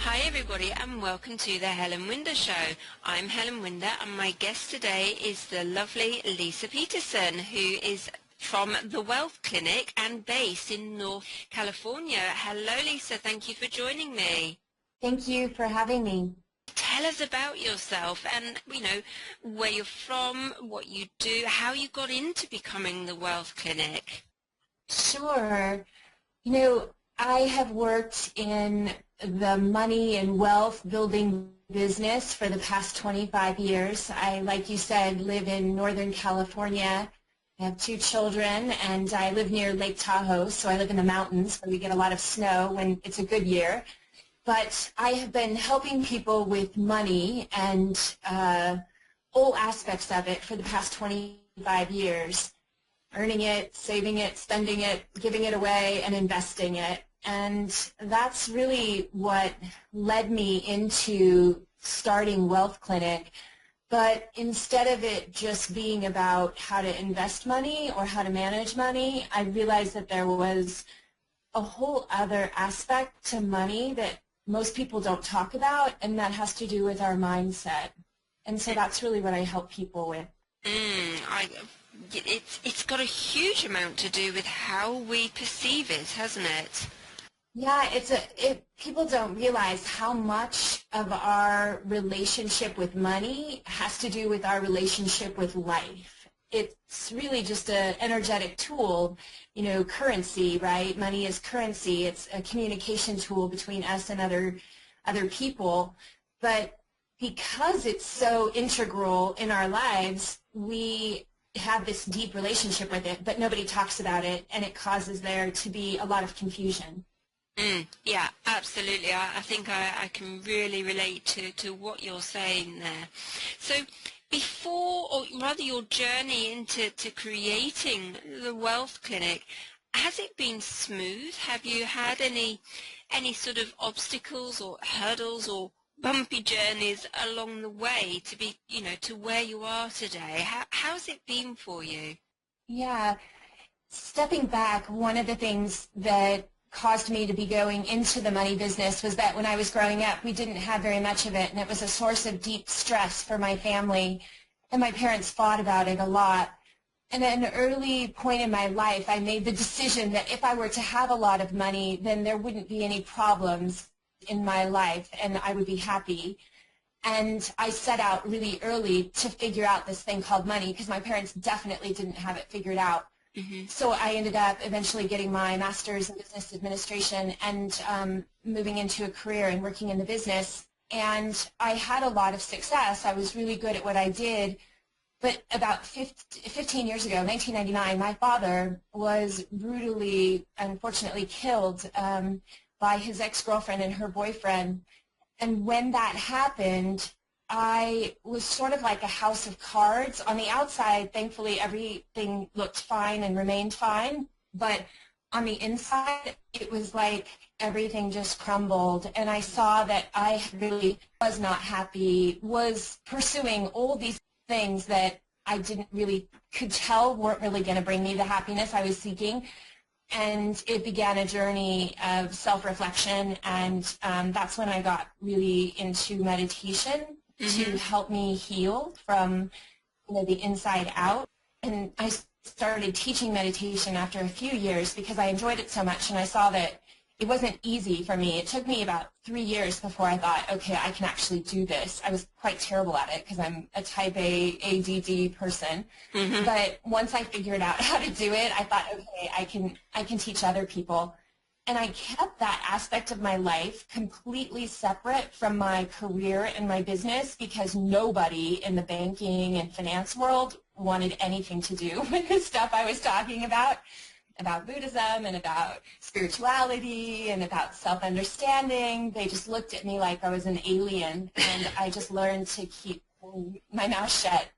Hi everybody and welcome to the Helen Winder Show. I'm Helen Winder and my guest today is the lovely Leisa Peterson, who is from the Wealth Clinic and based in North California. Hello Lisa, thank you for joining me. Thank you for having me. Tell us about yourself and, where you're from, what you do, how you got into becoming the Wealth Clinic. Sure. I have worked in the money and wealth building business for the past 25 years. I, like you said, live in Northern California. I have 2 children, and I live near Lake Tahoe, so I live in the mountains where we get a lot of snow when it's a good year. But I have been helping people with money and all aspects of it for the past 25 years. Earning it, saving it, spending it, giving it away, and investing it. And that's really what led me into starting Wealth Clinic. But instead of it just being about how to invest money or how to manage money, I realized that there was a whole other aspect to money that most people don't talk about, and that has to do with our mindset. And so that's really what I help people with. It's got a huge amount to do with how we perceive it, hasn't it? Yeah, people don't realize how much of our relationship with money has to do with our relationship with life. It's really just an energetic tool, currency, right? Money is currency. It's a communication tool between us and other people. But because it's so integral in our lives, we have this deep relationship with it, but nobody talks about it, and it causes there to be a lot of confusion. Yeah, absolutely. I think I can really relate to what you're saying there. So before, or rather your journey into creating the Wealth Clinic, has it been smooth? Have you had any sort of obstacles or hurdles or bumpy journeys along the way to be, to where you are today? How's it been for you? Yeah, stepping back, one of the things that caused me to be going into the money business was that when I was growing up, we didn't have very much of it, and it was a source of deep stress for my family, and my parents fought about it a lot. And at an early point in my life, I made the decision that if I were to have a lot of money, then there wouldn't be any problems in my life, and I would be happy. And I set out really early to figure out this thing called money, because my parents definitely didn't have it figured out. So I ended up eventually getting my master's in business administration and moving into a career and working in the business. And I had a lot of success. I was really good at what I did. But about 15 years ago, 1999, my father was brutally, unfortunately, killed by his ex-girlfriend and her boyfriend. And when that happened, I was sort of like a house of cards. On the outside, thankfully, everything looked fine and remained fine. But on the inside, it was like everything just crumbled. And I saw that I really was not happy, was pursuing all these things that I could tell weren't really going to bring me the happiness I was seeking. And it began a journey of self-reflection, and that's when I got really into meditation to help me heal from the inside out. And I started teaching meditation after a few years because I enjoyed it so much, and I saw that it wasn't easy for me. It took me about 3 years before I thought, okay, I can actually do this. I was quite terrible at it because I'm a type A ADD person. But once I figured out how to do it, I thought, okay, I can teach other people. And I kept that aspect of my life completely separate from my career and my business because nobody in the banking and finance world wanted anything to do with the stuff I was talking about Buddhism and about spirituality and about self-understanding. They just looked at me like I was an alien, and I just learned to keep my mouth shut.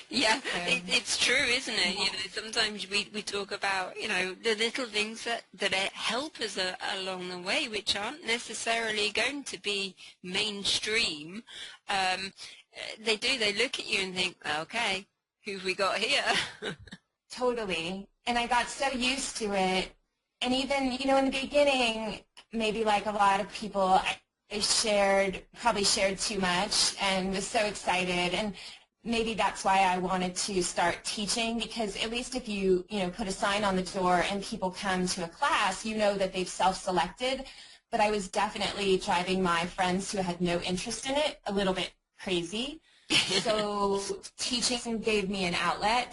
Yeah, it's true, isn't it? Sometimes we talk about, the little things that help us along the way, which aren't necessarily going to be mainstream. They look at you and think, okay, who've we got here? Totally. And I got so used to it. And even, in the beginning, maybe like a lot of people, probably shared too much and was so excited. And maybe that's why I wanted to start teaching, because at least if you put a sign on the door and people come to a class, you know that they've self-selected. But I was definitely driving my friends who had no interest in it a little bit crazy. So teaching gave me an outlet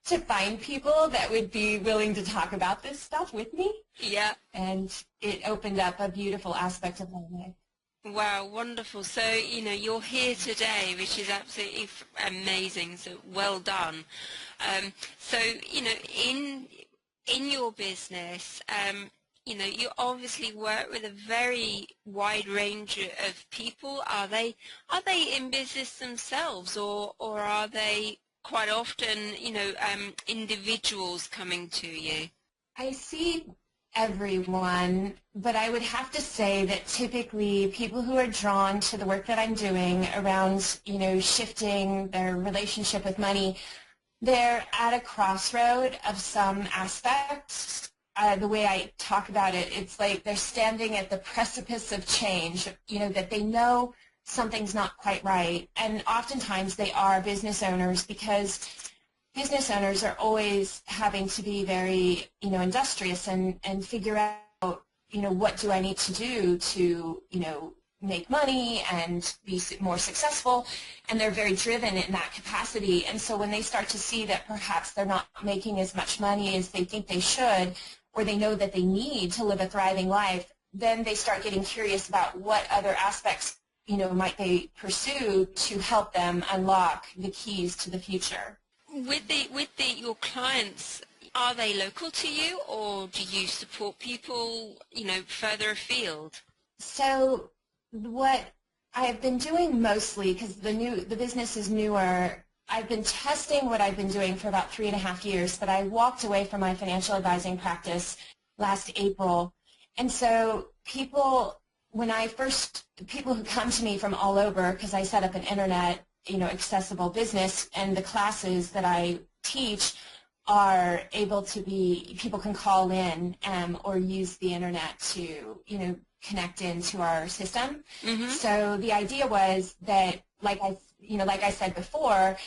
to find people that would be willing to talk about this stuff with me. Yeah. And it opened up a beautiful aspect of my life. Wow, wonderful. So, you're here today, which is absolutely amazing. So well done. So, in your business, you obviously work with a very wide range of people. Are they in business themselves, or are they quite often, individuals coming to you? I see everyone, but I would have to say that typically people who are drawn to the work that I'm doing around, shifting their relationship with money, they're at a crossroad of some aspects. The way I talk about it, it's like they're standing at the precipice of change, that they know something's not quite right. And oftentimes they are business owners, because business owners are always having to be very, industrious and figure out, what do I need to do to, make money and be more successful, and they're very driven in that capacity. And so when they start to see that perhaps they're not making as much money as they think they should, or they know that they need to live a thriving life, then they start getting curious about what other aspects, might they pursue to help them unlock the keys to the future. With your clients, are they local to you, or do you support people, further afield? So what I've been doing mostly, because the business is newer, I've been testing what I've been doing for about 3.5 years, but I walked away from my financial advising practice last April. And so people who come to me from all over, because I set up an internet, accessible business, and the classes that I teach are able to be, people can call in or use the internet to, connect into our system. Mm-hmm. So the idea was that, like I said before,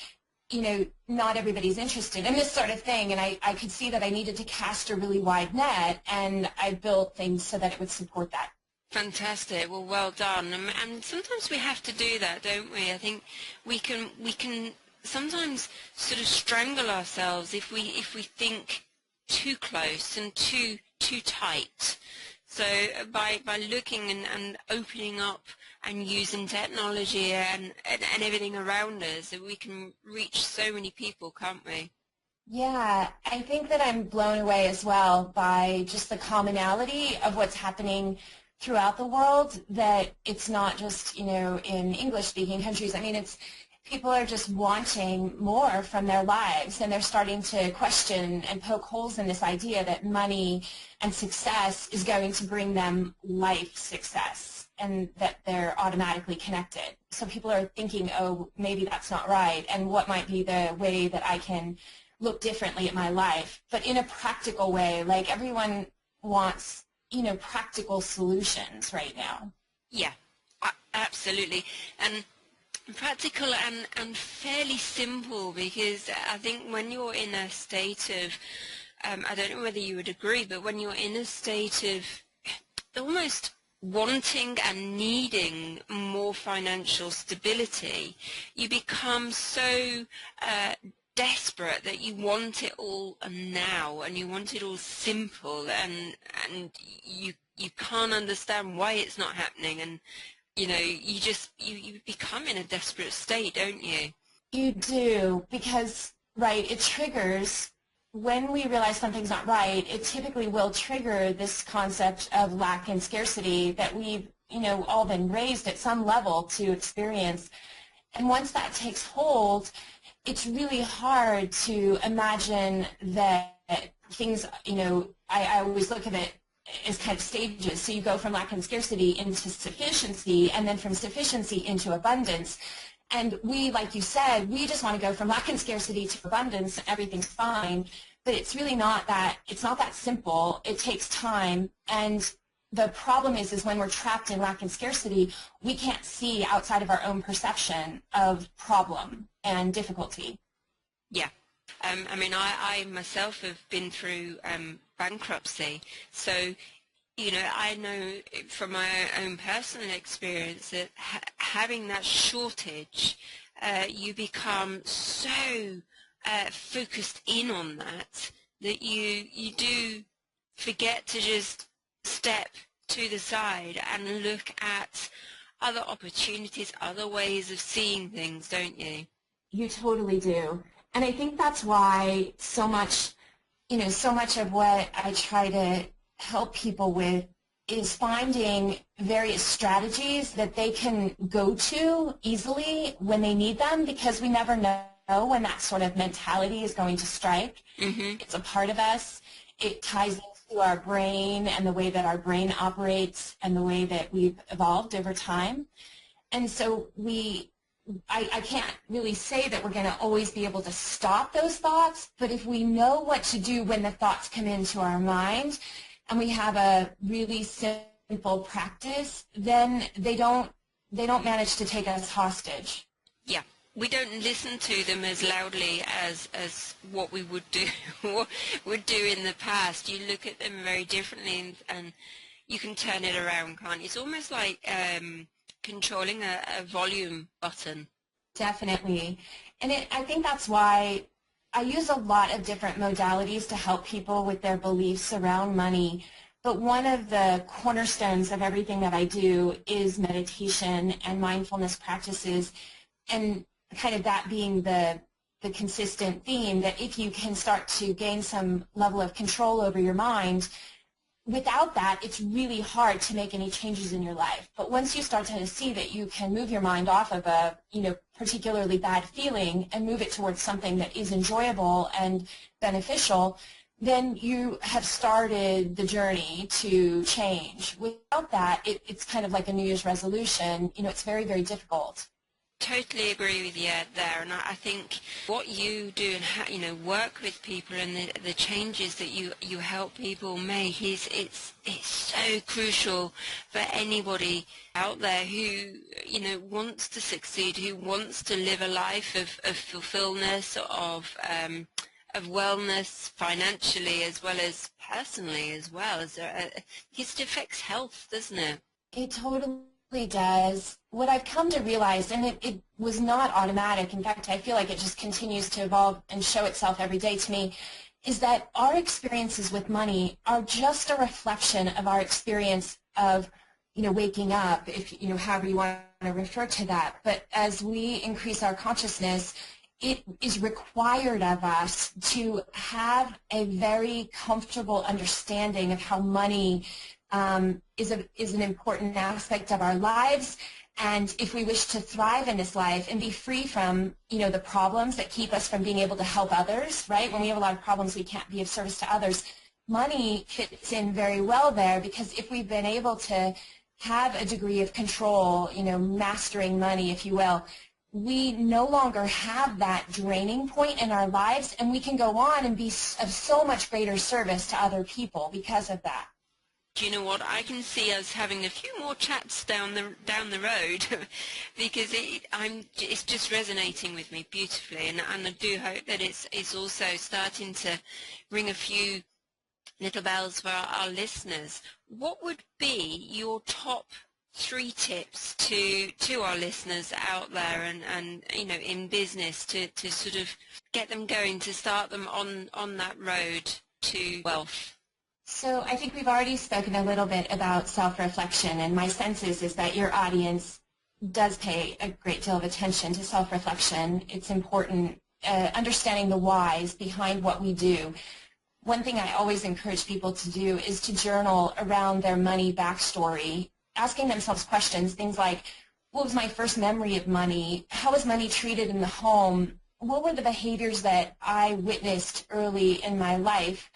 not everybody's interested in this sort of thing, and I could see that I needed to cast a really wide net, and I built things so that it would support that. Fantastic. Well done. And sometimes we have to do that, don't we? I think we can sometimes sort of strangle ourselves if we think too close and too tight. So by looking and opening up and using technology and everything around us, we can reach so many people, can't we? Yeah, I think that I'm blown away as well by just the commonality of what's happening throughout the world, that it's not just, in English-speaking countries. I mean, people are just wanting more from their lives, and they're starting to question and poke holes in this idea that money and success is going to bring them life success, and that they're automatically connected. So people are thinking, oh, maybe that's not right, and what might be the way that I can look differently at my life, but in a practical way. Like, everyone wants, practical solutions right now. Yeah, absolutely. And practical and fairly simple, because I think when you're in a state of, I don't know whether you would agree, but when you're in a state of almost wanting and needing more financial stability, you become so desperate that you want it all now, and you want it all simple, and you can't understand why it's not happening, and you become in a desperate state, don't you? You do, because, right, it triggers, when we realize something's not right, it typically will trigger this concept of lack and scarcity that we've, all been raised at some level to experience. And once that takes hold, it's really hard to imagine that things, I always look at it as kind of stages. So you go from lack and scarcity into sufficiency, and then from sufficiency into abundance. And we, like you said, we just want to go from lack and scarcity to abundance, and everything's fine. But it's really not that, it's not that simple. It takes time. And the problem is when we're trapped in lack and scarcity, we can't see outside of our own perception of problem and difficulty. Yeah. I mean, I myself have been through bankruptcy, so I know from my own personal experience that having that shortage, you become so focused in on that you do forget to just step to the side and look at other opportunities, other ways of seeing things, don't you? You totally do. And I think that's why so much of what I try to help people with is finding various strategies that they can go to easily when they need them, because we never know when that sort of mentality is going to strike. Mm-hmm. It's a part of us. It ties into our brain and the way that our brain operates and the way that we've evolved over time. And so I can't really say that we're going to always be able to stop those thoughts, but if we know what to do when the thoughts come into our mind and we have a really simple practice, then they don't manage to take us hostage. Yeah. We don't listen to them as loudly as what we would do in the past. You look at them very differently, and you can turn it around, can't you? It's almost like controlling a volume button. Definitely. And I think that's why I use a lot of different modalities to help people with their beliefs around money. But one of the cornerstones of everything that I do is meditation and mindfulness practices, and kind of that being the consistent theme, that if you can start to gain some level of control over your mind, without that, it's really hard to make any changes in your life. But once you start to see that you can move your mind off of a, particularly bad feeling and move it towards something that is enjoyable and beneficial, then you have started the journey to change. Without that, it's kind of like a New Year's resolution. It's very, very difficult. Totally agree with you there, and I think what you do and how, work with people and the changes that you help people make it's so crucial for anybody out there who wants to succeed, who wants to live a life of fulfillment, of wellness, financially as well as personally as well. It affects health, doesn't it? It totally does. What I've come to realize, and it was not automatic, in fact I feel like it just continues to evolve and show itself every day to me, is that our experiences with money are just a reflection of our experience of waking up, if however you want to refer to that. But as we increase our consciousness, it is required of us to have a very comfortable understanding of how money is an important aspect of our lives, and if we wish to thrive in this life and be free from the problems that keep us from being able to help others, right? When we have a lot of problems, we can't be of service to others. Money fits in very well there, because if we've been able to have a degree of control, mastering money, if you will, we no longer have that draining point in our lives, and we can go on and be of so much greater service to other people because of that. Do you know what? I can see us having a few more chats down the road because it's just resonating with me beautifully, and I do hope that it's also starting to ring a few little bells for our listeners. What would be your top 3 tips to our listeners out there and in business to sort of get them going, to start them on that road to wealth? So I think we've already spoken a little bit about self-reflection, and my sense is that your audience does pay a great deal of attention to self-reflection. It's important, understanding the whys behind what we do. One thing I always encourage people to do is to journal around their money backstory, asking themselves questions, things like, what was my first memory of money? How was money treated in the home? What were the behaviors that I witnessed early in my life?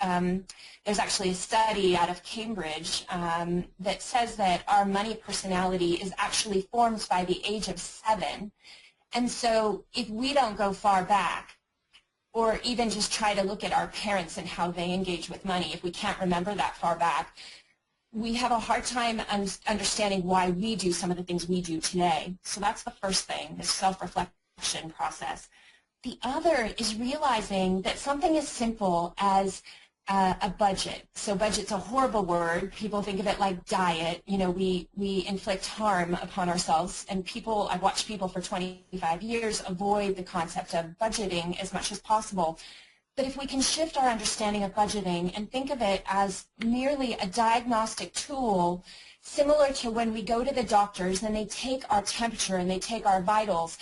There's actually a study out of Cambridge that says that our money personality is actually formed by the age of 7. And so if we don't go far back, or even just try to look at our parents and how they engage with money, if we can't remember that far back, we have a hard time understanding why we do some of the things we do today. So that's the first thing, this self-reflection process. The other is realizing that something as simple as a budget. So budget's a horrible word. People think of it like diet. You know, we inflict harm upon ourselves, and people, I've watched people for 25 years avoid the concept of budgeting as much as possible. But if we can shift our understanding of budgeting and think of it as merely a diagnostic tool, similar to when we go to the doctors and they take our temperature and they take our vitals,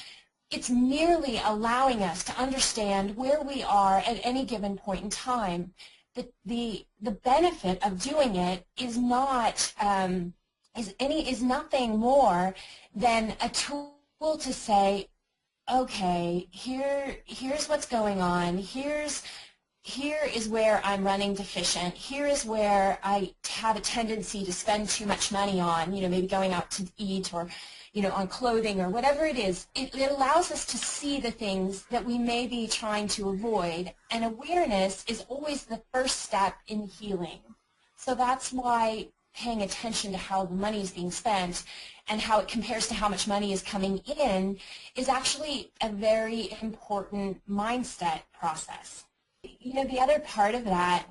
it's merely allowing us to understand where we are at any given point in time. The benefit of doing it is not is nothing more than a tool to say, okay, here's what's going on. Here is where I'm running deficient. Here is where I have a tendency to spend too much money on, you know, maybe going out to eat or, you know, on clothing or whatever it is. It allows us to see the things that we may be trying to avoid, and awareness is always the first step in healing. So that's why paying attention to how the money is being spent and how it compares to how much money is coming in is actually a very important mindset process. You know, the other part of that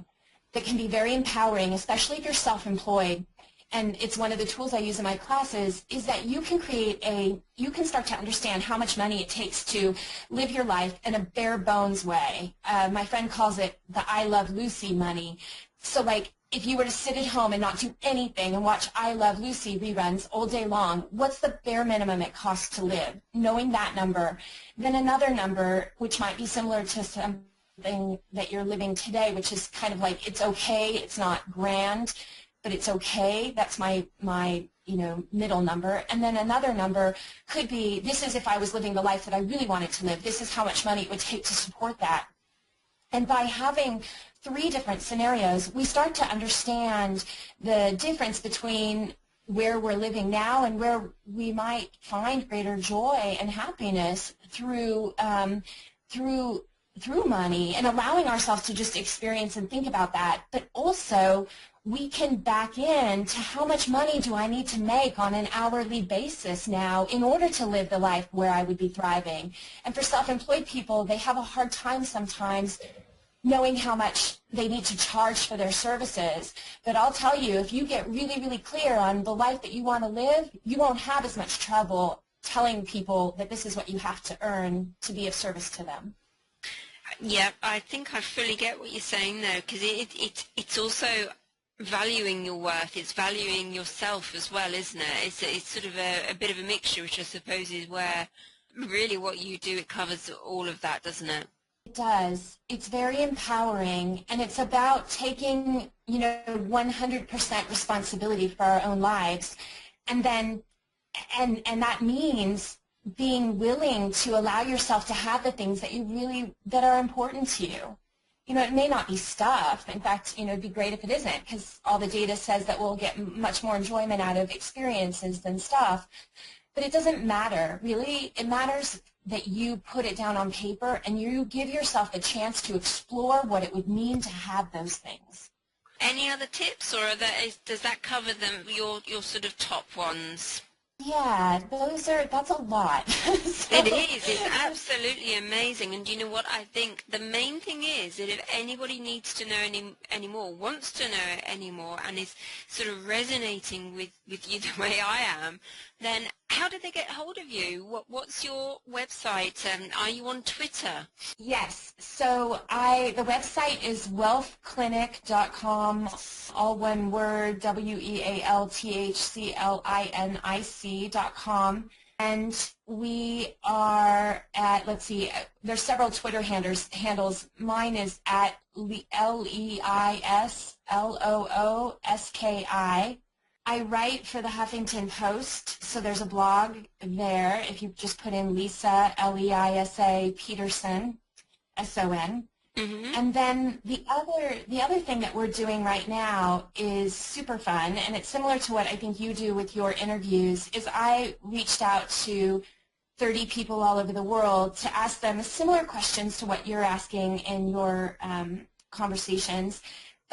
can be very empowering, especially if you're self-employed, and it's one of the tools I use in my classes, is that you can start to understand how much money it takes to live your life in a bare bones way. My friend calls it the I Love Lucy money. So like, if you were to sit at home and not do anything and watch I Love Lucy reruns all day long, what's the bare minimum it costs to live? Knowing that number, then another number which might be similar to something that you're living today, which is kind of like, it's okay, it's not grand, but it's okay. That's my you know, middle number. And then another number could be, this is if I was living the life that I really wanted to live. This is how much money it would take to support that. And by having 3 different scenarios, we start to understand the difference between where we're living now and where we might find greater joy and happiness through money, and allowing ourselves to just experience and think about that. But also, we can back in to how much money do I need to make on an hourly basis now in order to live the life where I would be thriving. And for self-employed people, they have a hard time sometimes knowing how much they need to charge for their services. But I'll tell you, if you get really, really clear on the life that you want to live, you won't have as much trouble telling people that this is what you have to earn to be of service to them. Yeah, I think I fully get what you're saying there, because it's also valuing your worth. It's valuing yourself as well, isn't it? It's sort of a bit of a mixture, which I suppose is where really what you do, it covers all of that, doesn't it? It does. It's very empowering, and it's about taking, you know, 100% responsibility for our own lives, and then and that means being willing to allow yourself to have the things that are important to you. You know, it may not be stuff. In fact, you know, it'd be great if it isn't, because all the data says that we'll get much more enjoyment out of experiences than stuff. But it doesn't matter, really. It matters that you put it down on paper and you give yourself a chance to explore what it would mean to have those things. Any other tips, or does that cover them, your sort of top ones? Yeah, that's a lot. So, It is. It's absolutely amazing. And you know what? I think the main thing is that if anybody needs to know any more, wants to know any more, and is sort of resonating with you the way I am, then how do they get hold of you? What's your website? Are you on Twitter? Yes. So the website is wealthclinic.com, all one word, wealthclinic.com. And we are at, let's see, there's several Twitter handles. Mine is at LeisLooski. I write for the Huffington Post, so there's a blog there. If you just put in Leisa, Leisa Peterson, S-O-N. Mm-hmm. And then the other thing that we're doing right now is super fun, and it's similar to what I think you do with your interviews, is I reached out to 30 people all over the world to ask them similar questions to what you're asking in your conversations.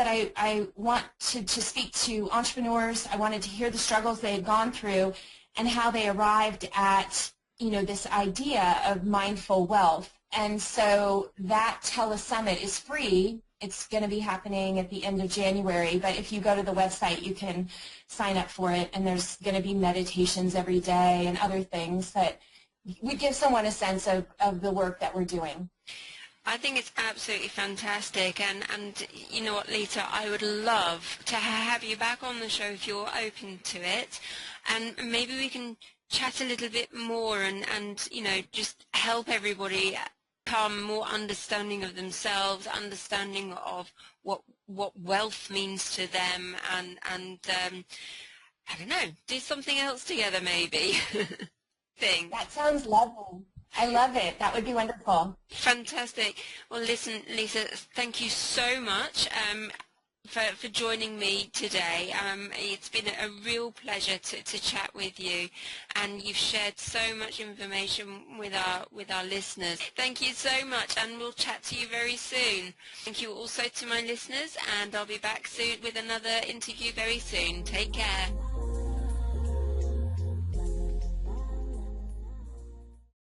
that I want to speak to entrepreneurs. I wanted to hear the struggles they had gone through and how they arrived at, this idea of mindful wealth. And so that telesummit is free. It's going to be happening at the end of January, but if you go to the website, you can sign up for it, and there's going to be meditations every day and other things that would give someone a sense of the work that we're doing. I think it's absolutely fantastic, and you know what, Leisa, I would love to have you back on the show if you're open to it, and maybe we can chat a little bit more and just help everybody become more understanding of themselves, understanding of what wealth means to them, and I don't know, do something else together maybe. That sounds lovely. I love it. That would be wonderful. Fantastic. Well, listen, Leisa, thank you so much for joining me today. It's been a real pleasure to chat with you, and you've shared so much information with our listeners. Thank you so much, and we'll chat to you very soon. Thank you also to my listeners, and I'll be back soon with another interview very soon. Take care.